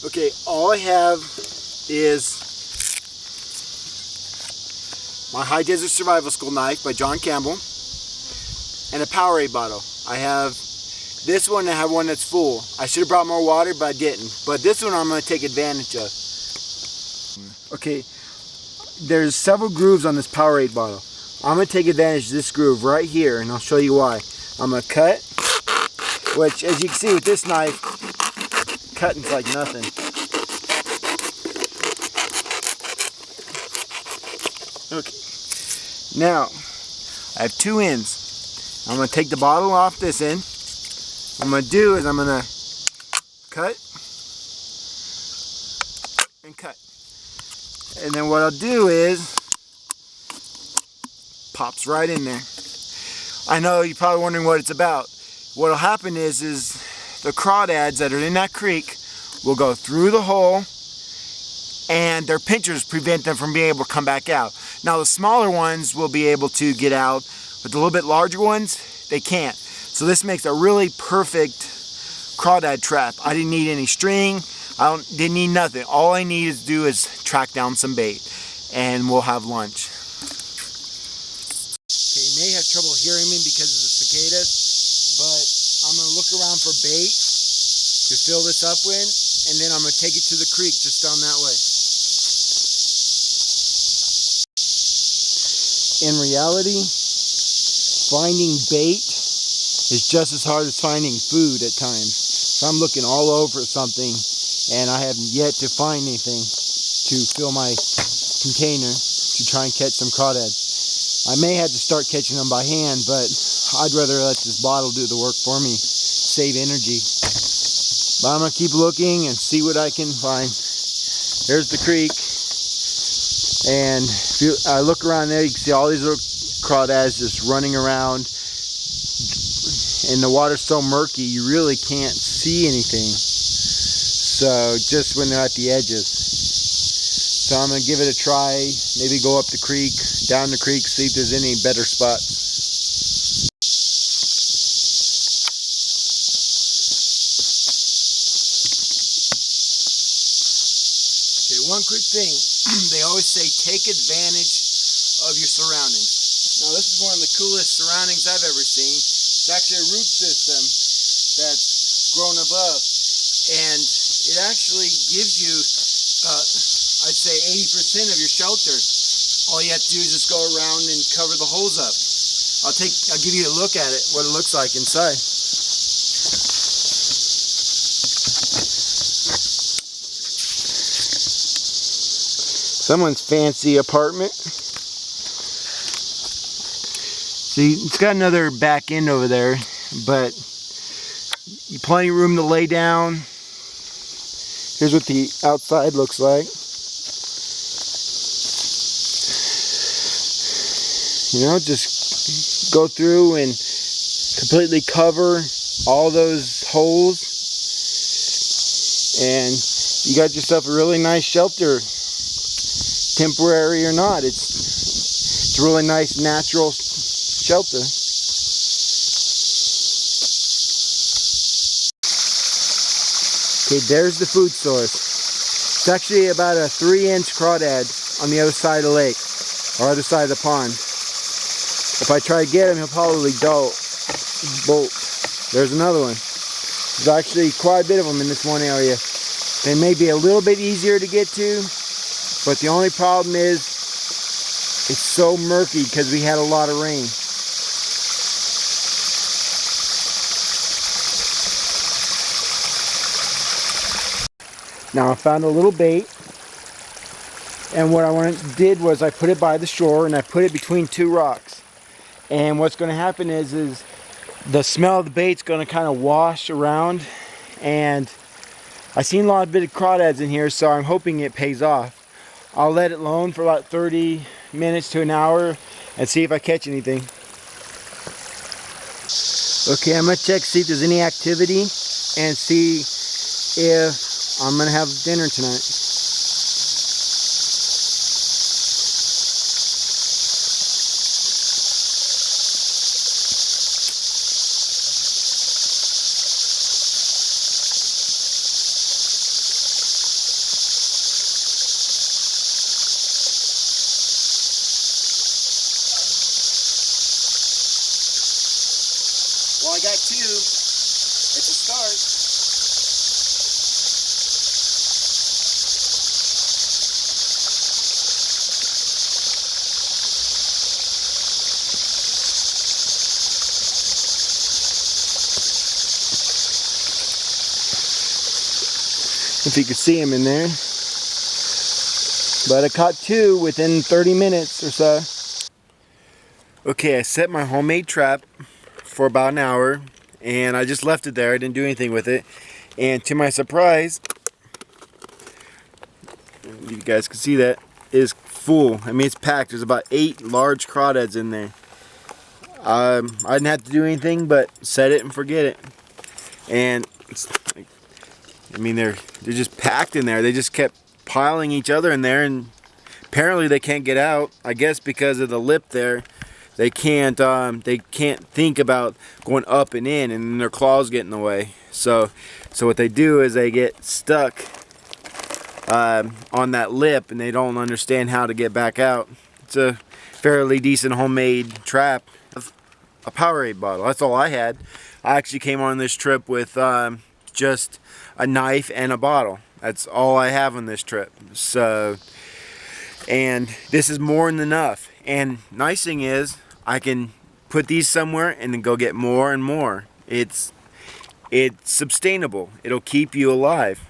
Okay, all I have is my High Desert Survival School knife by John Campbell and a Powerade bottle. I have this one, I have one that's full. I should have brought more water, but I didn't. But this one I'm going to take advantage of. Okay, there's several grooves on this Powerade bottle. I'm going to take advantage of this groove right here, and I'll show you why. I'm going to cut, which as you can see with this knife, cutting's like nothing. Okay, now I have two ends. I'm going to take the bottle off this end. What I'm going to do is I'm going to cut and cut. And then what I'll do is pops right in there. I know you're probably wondering what it's about. What'll happen is the crawdads that are in that creek will go through the hole, and their pinchers prevent them from being able to come back out. Now the smaller ones will be able to get out, but the little bit larger ones, they can't. So this makes a really perfect crawdad trap. I didn't need any string. Didn't need nothing. All I need to do is track down some bait, and we'll have lunch. Okay, you may have trouble hearing me because of the cicadas, but I'm going to look around for bait to fill this up with, and then I'm going to take it to the creek just down that way. In reality, finding bait is just as hard as finding food at times. So I'm looking all over something, and I haven't yet to find anything to fill my container to try and catch some crawdads. I may have to start catching them by hand, but I'd rather let this bottle do the work for me, save energy. But I'm going to keep looking and see what I can find. There's the creek, and if I look around there, you can see all these little crawdads just running around, and the water's so murky you really can't see anything. So just when they're at the edges. So I'm going to give it a try, maybe go up the creek, down the creek, see if there's any better spots. Okay, one quick thing. They always say take advantage of your surroundings. Now this is one of the coolest surroundings I've ever seen. It's actually a root system that's grown above. And it actually gives you, I'd say 80% of your shelter. All you have to do is just go around and cover the holes up. I'll give you a look at it, what it looks like inside. Someone's fancy apartment. See, it's got another back end over there, but plenty of room to lay down. Here's what the outside looks like. You know, just go through and completely cover all those holes, and you got yourself a really nice shelter, temporary or not. It's a really nice natural shelter. Okay, there's the food source. It's actually about a 3-inch crawdad on the other side of the lake, or other side of the pond. If I try to get him, he'll probably bolt. There's another one. There's actually quite a bit of them in this one area. They may be a little bit easier to get to, but the only problem is it's so murky because we had a lot of rain. Now I found a little bait, and what I did was I put it by the shore and I put it between two rocks. And what's going to happen is the smell of the bait's going to kind of wash around, and I've seen a lot of bit of crawdads in here, so I'm hoping it pays off. I'll let it alone for about 30 minutes to an hour and see if I catch anything. Okay, I'm going to check, see if there's any activity, and see if I'm going to have dinner tonight. Well, I got 2. It's a start. If you could see him in there. But I caught 2 within 30 minutes or so. Okay, I set my homemade trap for about an hour, and I just left it there. I didn't do anything with it. And to my surprise, you guys can see that, is full. I mean, it's packed. There's about 8 large crawdads in there. I didn't have to do anything but set it and forget it. And it's like, I mean, they're just packed in there. They just kept piling each other in there, and apparently they can't get out. I guess because of the lip there, they can't think about going up and in, and their claws get in the way. So what they do is they get stuck on that lip, and they don't understand how to get back out. It's a fairly decent homemade trap. A Powerade bottle. That's all I had. I actually came on this trip with just a knife and a bottle. That's all I have on this trip. So, and this is more than enough. And nice thing is, I can put these somewhere and then go get more and more. It's sustainable. It'll keep you alive.